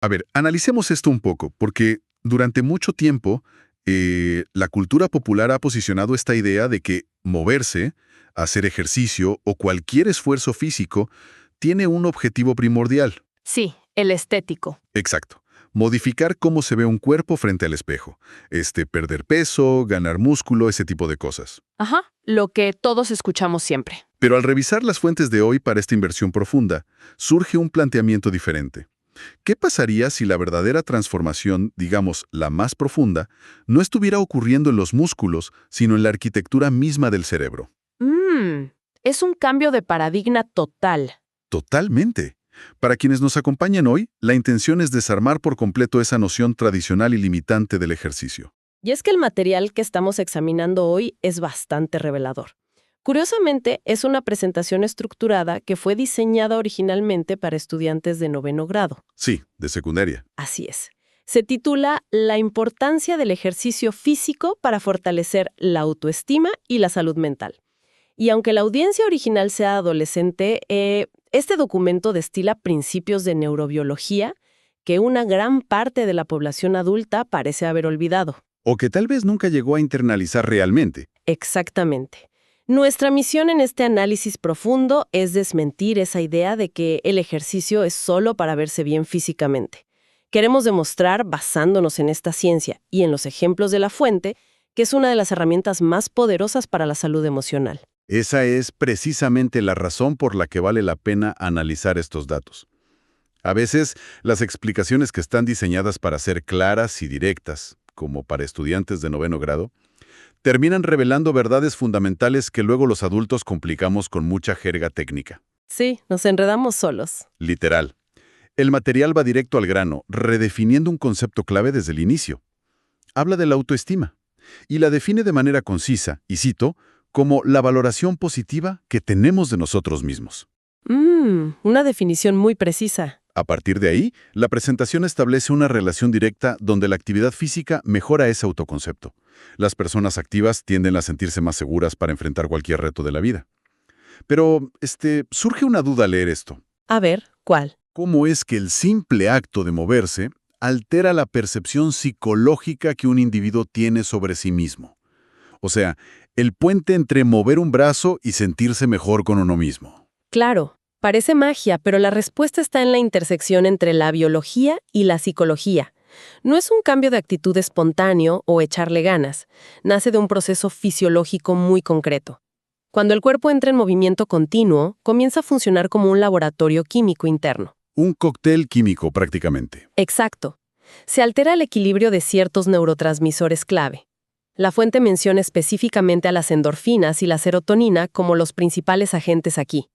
A ver, analicemos esto un poco, porque durante mucho tiempo la cultura popular ha posicionado esta idea de que moverse, hacer ejercicio o cualquier esfuerzo físico tiene un objetivo primordial. Sí, el estético. Exacto. Modificar cómo se ve un cuerpo frente al espejo. Perder peso, ganar músculo, ese tipo de cosas. Ajá, lo que todos escuchamos siempre. Pero al revisar las fuentes de hoy para esta inversión profunda, surge un planteamiento diferente. ¿Qué pasaría si la verdadera transformación, digamos, la más profunda, no estuviera ocurriendo en los músculos, sino en la arquitectura misma del cerebro? Es un cambio de paradigma total. Totalmente. Para quienes nos acompañan hoy, la intención es desarmar por completo esa noción tradicional y limitante del ejercicio. Y es que el material que estamos examinando hoy es bastante revelador. Curiosamente, es una presentación estructurada que fue diseñada originalmente para estudiantes de 9º grado. Sí, de secundaria. Así es. Se titula La importancia del ejercicio físico para fortalecer la autoestima y la salud mental. Y aunque la audiencia original sea adolescente, este documento destila principios de neurobiología que una gran parte de la población adulta parece haber olvidado. O que tal vez nunca llegó a internalizar realmente. Exactamente. Nuestra misión en este análisis profundo es desmentir esa idea de que el ejercicio es solo para verse bien físicamente. Queremos demostrar, basándonos en esta ciencia y en los ejemplos de la fuente, que es una de las herramientas más poderosas para la salud emocional. Esa es precisamente la razón por la que vale la pena analizar estos datos. A veces, las explicaciones que están diseñadas para ser claras y directas, como para estudiantes de 9º grado, terminan revelando verdades fundamentales que luego los adultos complicamos con mucha jerga técnica. Sí, nos enredamos solos. Literal. El material va directo al grano, redefiniendo un concepto clave desde el inicio. Habla de la autoestima y la define de manera concisa, y cito, como la valoración positiva que tenemos de nosotros mismos. Una definición muy precisa. A partir de ahí, la presentación establece una relación directa donde la actividad física mejora ese autoconcepto. Las personas activas tienden a sentirse más seguras para enfrentar cualquier reto de la vida. Pero, surge una duda al leer esto. A ver, ¿cuál? ¿Cómo es que el simple acto de moverse altera la percepción psicológica que un individuo tiene sobre sí mismo? O sea, el puente entre mover un brazo y sentirse mejor con uno mismo. Claro, parece magia, pero la respuesta está en la intersección entre la biología y la psicología. No es un cambio de actitud espontáneo o echarle ganas. Nace de un proceso fisiológico muy concreto. Cuando el cuerpo entra en movimiento continuo, comienza a funcionar como un laboratorio químico interno. Un cóctel químico, prácticamente. Exacto. Se altera el equilibrio de ciertos neurotransmisores clave. La fuente menciona específicamente a las endorfinas y la serotonina como los principales agentes aquí.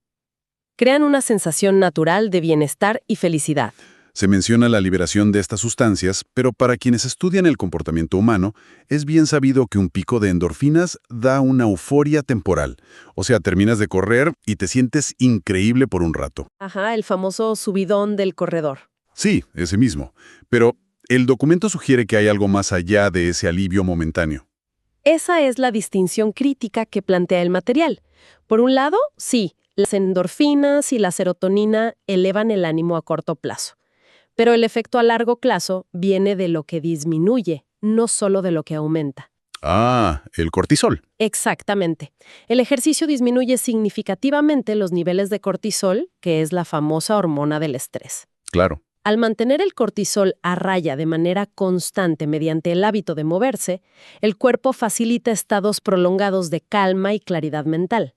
Crean una sensación natural de bienestar y felicidad. Se menciona la liberación de estas sustancias, pero para quienes estudian el comportamiento humano, es bien sabido que un pico de endorfinas da una euforia temporal. O sea, terminas de correr y te sientes increíble por un rato. Ajá, el famoso subidón del corredor. Sí, ese mismo. Pero el documento sugiere que hay algo más allá de ese alivio momentáneo. Esa es la distinción crítica que plantea el material. Por un lado, sí, las endorfinas y la serotonina elevan el ánimo a corto plazo. Pero el efecto a largo plazo viene de lo que disminuye, no solo de lo que aumenta. Ah, el cortisol. Exactamente. El ejercicio disminuye significativamente los niveles de cortisol, que es la famosa hormona del estrés. Claro. Al mantener el cortisol a raya de manera constante mediante el hábito de moverse, el cuerpo facilita estados prolongados de calma y claridad mental.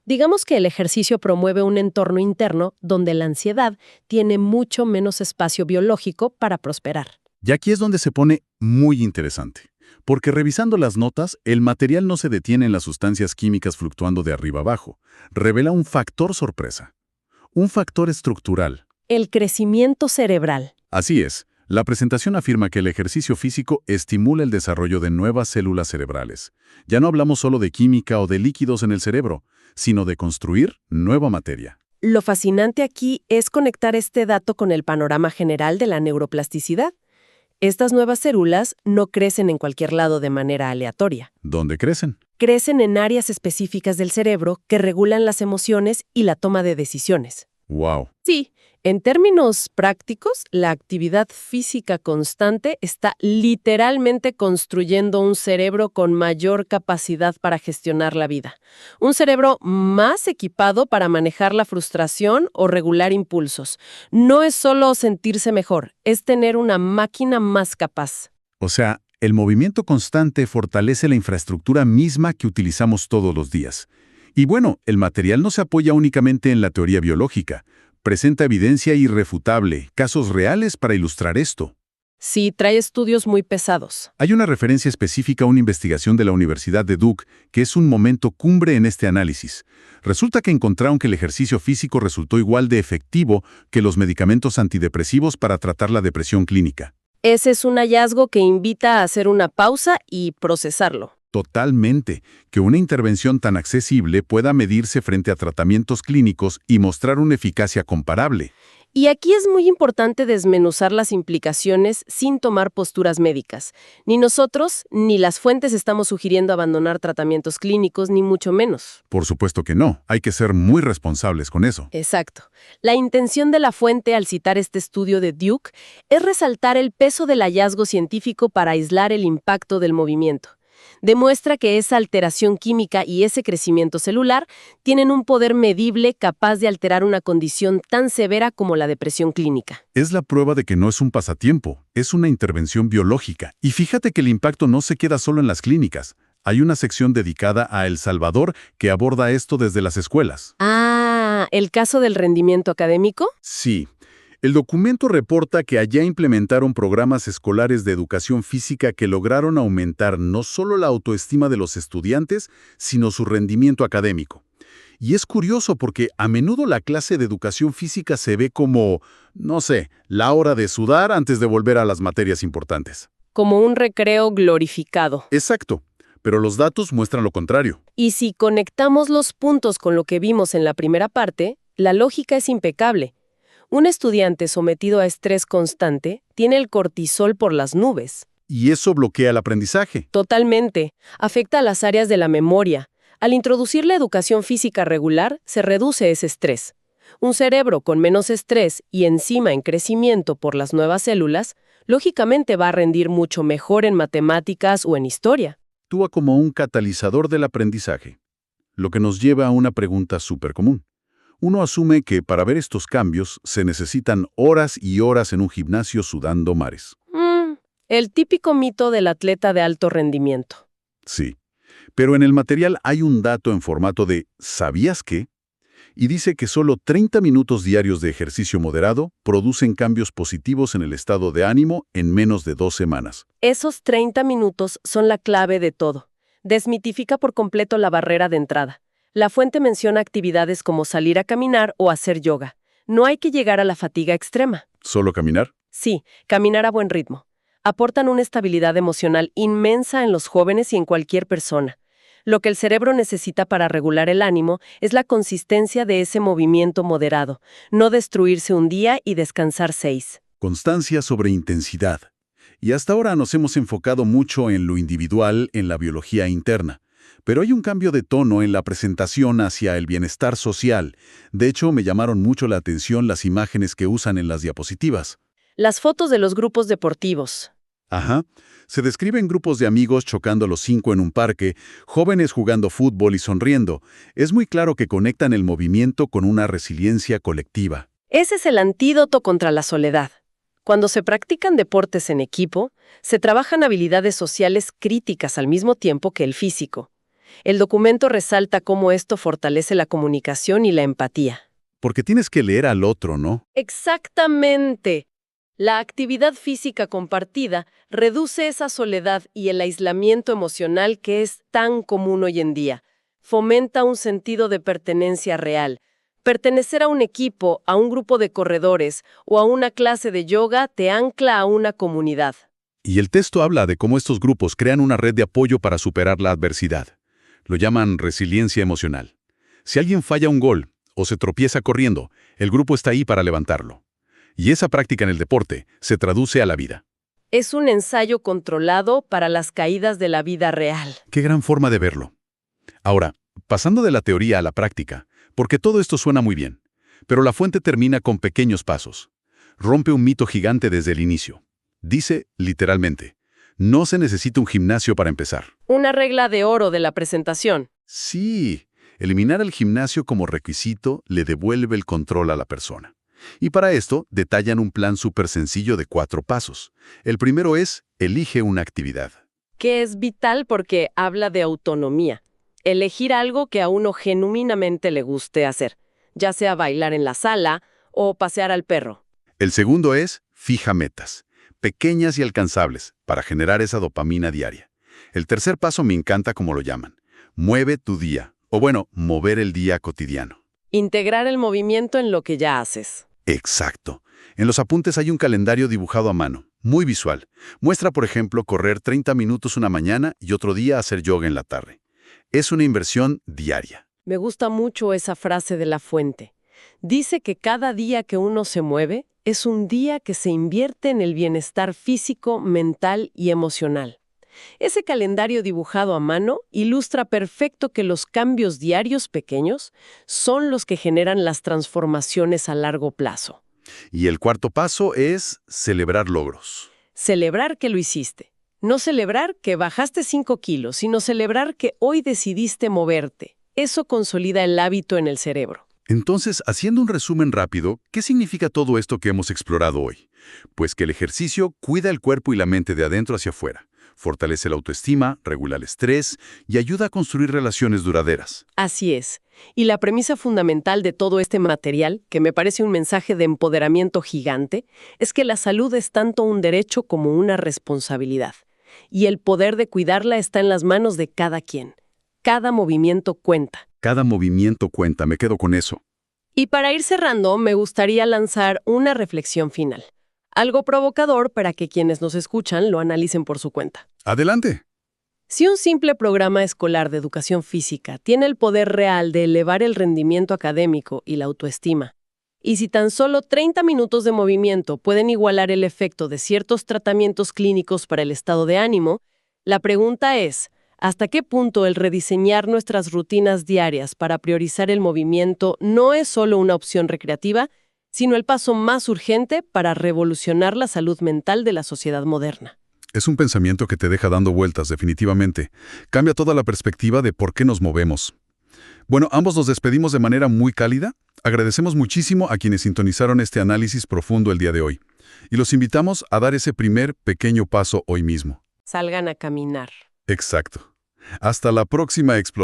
Digamos que el ejercicio promueve un entorno interno donde la ansiedad tiene mucho menos espacio biológico para prosperar. Y aquí es donde se pone muy interesante. Porque revisando las notas, el material no se detiene en las sustancias químicas fluctuando de arriba abajo. Revela un factor sorpresa. Un factor estructural. El crecimiento cerebral. Así es. La presentación afirma que el ejercicio físico estimula el desarrollo de nuevas células cerebrales. Ya no hablamos solo de química o de líquidos en el cerebro, sino de construir nueva materia. Lo fascinante aquí es conectar este dato con el panorama general de la neuroplasticidad. Estas nuevas células no crecen en cualquier lado de manera aleatoria. ¿Dónde crecen? Crecen en áreas específicas del cerebro que regulan las emociones y la toma de decisiones. ¡Wow! Sí, En términos prácticos, la actividad física constante está literalmente construyendo un cerebro con mayor capacidad para gestionar la vida. Un cerebro más equipado para manejar la frustración o regular impulsos. No es solo sentirse mejor, es tener una máquina más capaz. O sea, el movimiento constante fortalece la infraestructura misma que utilizamos todos los días. Y bueno, el material no se apoya únicamente en la teoría biológica. Presenta evidencia irrefutable, casos reales para ilustrar esto. Sí, trae estudios muy pesados. Hay una referencia específica a una investigación de la Universidad de Duke, que es un momento cumbre en este análisis. Resulta que encontraron que el ejercicio físico resultó igual de efectivo que los medicamentos antidepresivos para tratar la depresión clínica. Ese es un hallazgo que invita a hacer una pausa y procesarlo. Totalmente, que una intervención tan accesible pueda medirse frente a tratamientos clínicos y mostrar una eficacia comparable. Y aquí es muy importante desmenuzar las implicaciones sin tomar posturas médicas. Ni nosotros ni las fuentes estamos sugiriendo abandonar tratamientos clínicos, ni mucho menos. Por supuesto que no, hay que ser muy responsables con eso. Exacto. La intención de la fuente al citar este estudio de Duke es resaltar el peso del hallazgo científico para aislar el impacto del movimiento. Demuestra que esa alteración química y ese crecimiento celular tienen un poder medible capaz de alterar una condición tan severa como la depresión clínica. Es la prueba de que no es un pasatiempo, es una intervención biológica. Y fíjate que el impacto no se queda solo en las clínicas. Hay una sección dedicada a El Salvador que aborda esto desde las escuelas. Ah, ¿el caso del rendimiento académico? Sí. El documento reporta que allá implementaron programas escolares de educación física que lograron aumentar no solo la autoestima de los estudiantes, sino su rendimiento académico. Y es curioso porque a menudo la clase de educación física se ve como, no sé, la hora de sudar antes de volver a las materias importantes. Como un recreo glorificado. Exacto, pero los datos muestran lo contrario. Y si conectamos los puntos con lo que vimos en la primera parte, la lógica es impecable. Un estudiante sometido a estrés constante tiene el cortisol por las nubes. Y eso bloquea el aprendizaje. Totalmente. Afecta a las áreas de la memoria. Al introducir la educación física regular, se reduce ese estrés. Un cerebro con menos estrés y encima en crecimiento por las nuevas células, lógicamente va a rendir mucho mejor en matemáticas o en historia. Actúa como un catalizador del aprendizaje. Lo que nos lleva a una pregunta súper común. Uno asume que para ver estos cambios se necesitan horas y horas en un gimnasio sudando mares. El típico mito del atleta de alto rendimiento. Sí, pero en el material hay un dato en formato de ¿sabías qué? Y dice que solo 30 minutos diarios de ejercicio moderado producen cambios positivos en el estado de ánimo en menos de 2 semanas. Esos 30 minutos son la clave de todo. Desmitifica por completo la barrera de entrada. La fuente menciona actividades como salir a caminar o hacer yoga. No hay que llegar a la fatiga extrema. ¿Solo caminar? Sí, caminar a buen ritmo. Aportan una estabilidad emocional inmensa en los jóvenes y en cualquier persona. Lo que el cerebro necesita para regular el ánimo es la consistencia de ese movimiento moderado, no destruirse un día y descansar 6. Constancia sobre intensidad. Y hasta ahora nos hemos enfocado mucho en lo individual, en la biología interna. Pero hay un cambio de tono en la presentación hacia el bienestar social. De hecho, me llamaron mucho la atención las imágenes que usan en las diapositivas. Las fotos de los grupos deportivos. Ajá. Se describen grupos de amigos chocando los 5 en un parque, jóvenes jugando fútbol y sonriendo. Es muy claro que conectan el movimiento con una resiliencia colectiva. Ese es el antídoto contra la soledad. Cuando se practican deportes en equipo, se trabajan habilidades sociales críticas al mismo tiempo que el físico. El documento resalta cómo esto fortalece la comunicación y la empatía. Porque tienes que leer al otro, ¿no? Exactamente. La actividad física compartida reduce esa soledad y el aislamiento emocional que es tan común hoy en día. Fomenta un sentido de pertenencia real. Pertenecer a un equipo, a un grupo de corredores o a una clase de yoga te ancla a una comunidad. Y el texto habla de cómo estos grupos crean una red de apoyo para superar la adversidad. Lo llaman resiliencia emocional. Si alguien falla un gol o se tropieza corriendo, el grupo está ahí para levantarlo. Y esa práctica en el deporte se traduce a la vida. Es un ensayo controlado para las caídas de la vida real. Qué gran forma de verlo. Ahora, pasando de la teoría a la práctica, porque todo esto suena muy bien, Pero la fuente termina con pequeños pasos. Rompe un mito gigante desde el inicio. Dice, literalmente, no se necesita un gimnasio para empezar. Una regla de oro de la presentación. Sí, eliminar el gimnasio como requisito le devuelve el control a la persona. Y para esto, detallan un plan súper sencillo de 4 pasos. El primero es, elige una actividad. Que es vital porque habla de autonomía. Elegir algo que a uno genuinamente le guste hacer, ya sea bailar en la sala o pasear al perro. El segundo es, fija metas, pequeñas y alcanzables, para generar esa dopamina diaria. El tercer paso me encanta como lo llaman. Mueve tu día, o bueno, mover el día cotidiano. Integrar el movimiento en lo que ya haces. Exacto. En los apuntes hay un calendario dibujado a mano, muy visual. Muestra, por ejemplo, correr 30 minutos una mañana y otro día hacer yoga en la tarde. Es una inversión diaria. Me gusta mucho esa frase de la fuente. Dice que cada día que uno se mueve es un día que se invierte en el bienestar físico, mental y emocional. Ese calendario dibujado a mano ilustra perfecto que los cambios diarios pequeños son los que generan las transformaciones a largo plazo. Y el cuarto paso es celebrar logros. Celebrar que lo hiciste. No celebrar que bajaste 5 kilos, sino celebrar que hoy decidiste moverte. Eso consolida el hábito en el cerebro. Entonces, haciendo un resumen rápido, ¿qué significa todo esto que hemos explorado hoy? Pues que el ejercicio cuida el cuerpo y la mente de adentro hacia afuera. Fortalece la autoestima, regula el estrés y ayuda a construir relaciones duraderas. Así es. Y la premisa fundamental de todo este material, que me parece un mensaje de empoderamiento gigante, es que la salud es tanto un derecho como una responsabilidad. Y el poder de cuidarla está en las manos de cada quien. Cada movimiento cuenta. Cada movimiento cuenta, me quedo con eso. Y para ir cerrando, me gustaría lanzar una reflexión final. Algo provocador para que quienes nos escuchan lo analicen por su cuenta. ¡Adelante! Si un simple programa escolar de educación física tiene el poder real de elevar el rendimiento académico y la autoestima, y si tan solo 30 minutos de movimiento pueden igualar el efecto de ciertos tratamientos clínicos para el estado de ánimo, la pregunta es, ¿hasta qué punto el rediseñar nuestras rutinas diarias para priorizar el movimiento no es solo una opción recreativa, sino el paso más urgente para revolucionar la salud mental de la sociedad moderna? Es un pensamiento que te deja dando vueltas, definitivamente. Cambia toda la perspectiva de por qué nos movemos. Bueno, ambos nos despedimos de manera muy cálida. Agradecemos muchísimo a quienes sintonizaron este análisis profundo el día de hoy. Y los invitamos a dar ese primer pequeño paso hoy mismo. Salgan a caminar. Exacto. Hasta la próxima exploración.